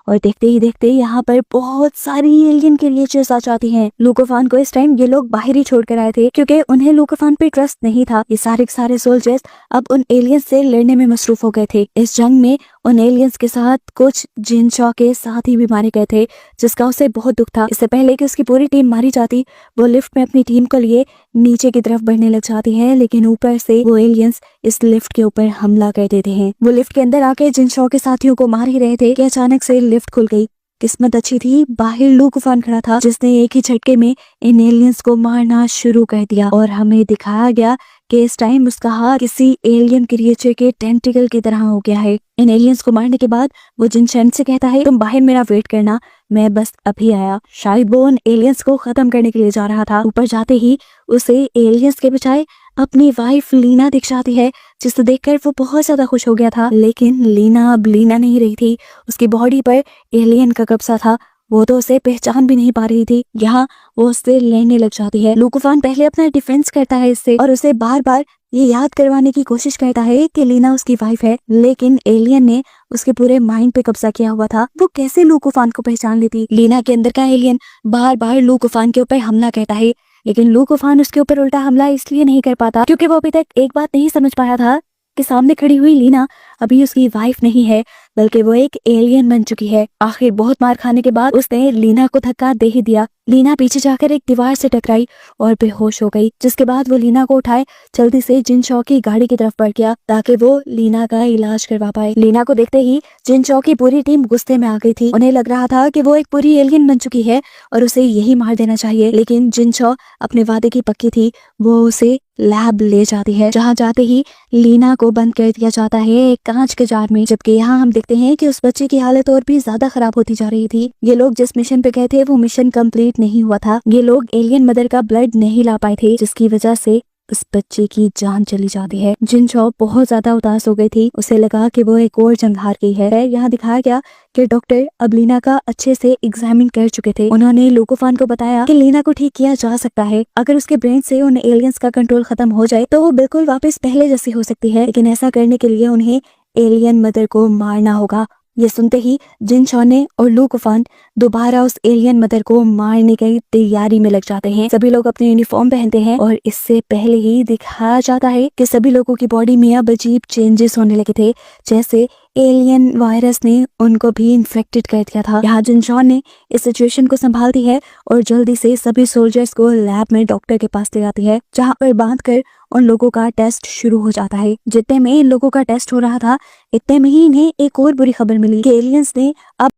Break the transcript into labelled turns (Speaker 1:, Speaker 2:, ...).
Speaker 1: और देखते ही देखते यहाँ पर बहुत सारी एलियन क्रिएचर्स आ जाती हैं। लूकोफान को इस टाइम ये लोग बाहर ही छोड़ कर आए थे क्योंकि उन्हें लूकोफान पे ट्रस्ट नहीं था। ये सारे के सारे सोल्जर्स अब उन एलियंस से लड़ने में मसरूफ हो गए थे। इस जंग में उन एलियंस के साथ कुछ जिनशॉ के साथी भी मारे गए थे, जिसका उसे बहुत दुख था। इससे पहले कि उसकी पूरी टीम मारी जाती, वो लिफ्ट में अपनी टीम को लिए नीचे की तरफ बढ़ने लग जाती है, लेकिन ऊपर से वो एलियंस इस लिफ्ट के ऊपर हमला कर देते हैं। वो लिफ्ट के अंदर आके जिनशॉ के साथियों को मार ही रहे थे कि अचानक से लिफ्ट खुल गई। किस्मत अच्छी थी, बाहर लूकोफान खड़ा था जिसने एक ही झटके में इन एलियंस को मारना शुरू कर दिया और हमें दिखाया गया कि इस टाइम उसका हाथ किसी एलियन क्रिएचर के टेंटिकल की तरह हो गया है। इन एलियंस को मारने के बाद वो जिनशैन से कहता है, तुम बाहर मेरा वेट करना, मैं बस अभी आया। शायद वो उन एलियंस को खत्म करने के लिए जा रहा था। ऊपर जाते ही उसे एलियंस के बजाय अपनी वाइफ लीना दिख जाती है, जिसे देखकर वो बहुत ज्यादा खुश हो गया था। लेकिन लीना अब लीना नहीं रही थी, उसकी बॉडी पर एलियन का कब्जा था। वो तो उसे पहचान भी नहीं पा रही थी। यहाँ वो उससे लड़ने लग जाती है। लूकोफान पहले अपना डिफेंस करता है इससे और उसे बार बार ये याद करवाने की कोशिश करता है कि लीना उसकी वाइफ है, लेकिन एलियन ने उसके पूरे माइंड पे कब्जा किया हुआ था। वो कैसे लूकोफान को पहचान लेती? लीना के अंदर का एलियन बार बार लूकोफान के ऊपर हमला करता है, लेकिन लूकोफान उसके ऊपर उल्टा हमला इसलिए नहीं कर पाता क्योंकि वो अभी तक एक बात नहीं समझ पाया था कि सामने खड़ी हुई लीना अभी उसकी वाइफ नहीं है, बल्कि वो एक एलियन बन चुकी है। आखिर बहुत मार खाने के बाद उसने लीना को धक्का दे ही दिया। लीना पीछे जाकर एक दीवार से टकराई और बेहोश हो गई, जिसके बाद वो लीना को उठाए जल्दी से जिनशॉ की गाड़ी की तरफ बढ़ गया ताकि वो लीना का इलाज करवा पाए। लीना को देखते ही जिनशॉ की पूरी टीम गुस्से में आ गई थी। उन्हें लग रहा था कि वो एक पूरी एलियन बन चुकी है और उसे यही मार देना चाहिए, लेकिन जिनशॉ अपने वादे की पक्की थी। वो उसे लैब ले जाती है, जहाँ जाते ही लीना को बंद कर दिया जाता है एक कांच के जार में। जबकि यहाँ हम देखते हैं कि उस बच्चे की हालत और भी ज्यादा खराब होती जा रही थी। ये लोग जिस मिशन पे गए थे वो मिशन कंप्लीट नहीं हुआ था। ये लोग एलियन मदर का ब्लड नहीं ला पाए थे, जिसकी वजह से उस बच्चे की जान चली जाती है। जिनशॉ बहुत ज्यादा उदास हो गई थी। उसे लगा कि वो एक और जंग हार गई है। यहाँ दिखाया गया कि डॉक्टर अब लीना का अच्छे से एग्जामिन कर चुके थे। उन्होंने लूकोफान को बताया कि लीना को ठीक किया जा सकता है। अगर उसके ब्रेन से उन एलियंस का कंट्रोल खत्म हो जाए तो वो बिल्कुल वापस पहले जैसी हो सकती है, लेकिन ऐसा करने के लिए उन्हें एलियन मदर को मारना होगा। ये सुनते ही जिनशॉ ने और लूकोफान दोबारा उस एलियन मदर को मारने की तैयारी में लग जाते हैं। सभी लोग अपने यूनिफॉर्म पहनते हैं और इससे पहले ही दिखाया जाता है कि सभी लोगों की बॉडी में अब अजीब चेंजेस होने लगे थे, जैसे एलियन वायरस ने उनको भी इन्फेक्टेड कर दिया था। यहाँ जिनशॉ ने इस सिचुएशन को संभालती है और जल्दी से सभी सोल्जर्स को लैब में डॉक्टर के पास ले जाती है, जहाँ पर बांध कर उन लोगों का टेस्ट शुरू हो जाता है। जितने में इन लोगों का टेस्ट हो रहा था, इतने में ही इन्हें एक और बुरी खबर मिली कि एलियंस ने अब